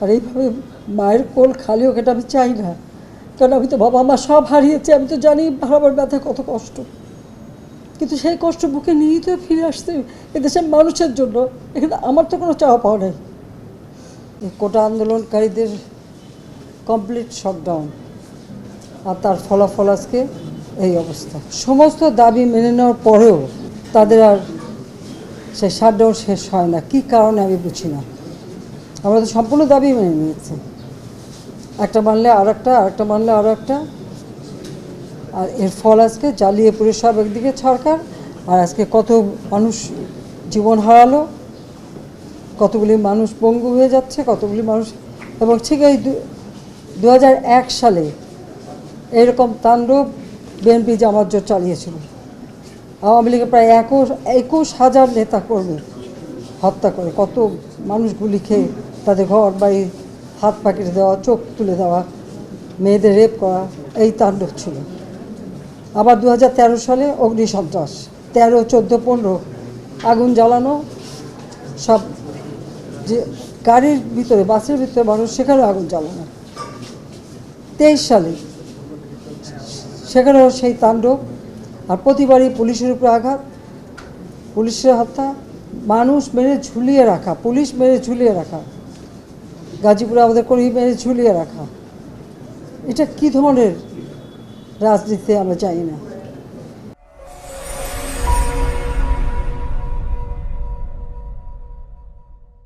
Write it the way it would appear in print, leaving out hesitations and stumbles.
আর এইভাবে মায়ের কোল খালি হোক এটা আমি চাই না, কারণ আমি তো বাবা মা সব হারিয়েছি, আমি তো জানি হারাবার ব্যথা কত কষ্ট, কিন্তু সেই কষ্ট বুকে নিয়েই তো ফিরে আসতে এদেশের মানুষের জন্য। এখানে আমার তো কোনো চাওয়া পাওয়া নেই। এই কোটা আন্দোলনকারীদের কমপ্লিট শটডাউন আর তার ফলাফল আজকে এই অবস্থা। সমস্ত দাবি মেনে নেওয়ার পরেও তাদের আর সেই শাটডাউন শেষ হয় না, কী কারণে আমি বুঝি না। আমরা তো সম্পূর্ণ দাবি মেনে নিয়েছি, একটা মানলে আর একটা, আরেকটা মানলে আরও একটা, আর এর ফল আজকে জ্বালিয়ে পুড়ে সব একদিকে সরকার, আর আজকে কত মানুষ জীবন হারালো, কতগুলি মানুষ পঙ্গু হয়ে যাচ্ছে, কতগুলি মানুষ। এবং ঠিক এই 2001 সালে এরকম তাণ্ডব বিএনপি জামাত জোট চালিয়েছিল। আওয়ামী লীগের প্রায় 21,000 নেতা কর্মী হত্যা করে, কত মানুষ গুলি খেয়ে তাদের ঘর বাড়ি হাত পাকিয়ে দেওয়া, চোখ তুলে দেওয়া, মেয়েদের রেপ করা, এই তাণ্ডব ছিল। আবার 2013 সালে অগ্নিসন্ত্রাস, 13, 14, 15 আগুন জ্বালানো, সব যে গাড়ির ভিতরে, বাসের ভিতরে মানুষ, সেখানেও আগুন জ্বালানো। 23 সালে সেখানেও সেই তাণ্ডব, আর প্রতিবারই পুলিশের উপরে আঘাত, পুলিশের হত্যা, মানুষ মেরে ঝুলিয়ে রাখা, পুলিশ মেরে ঝুলিয়ে রাখা, গাজীপুরে আমাদের কর্মী মেরে ঝুলিয়ে রাখা। এটা কী ধরনের রাজনীতি আমরা জানি না।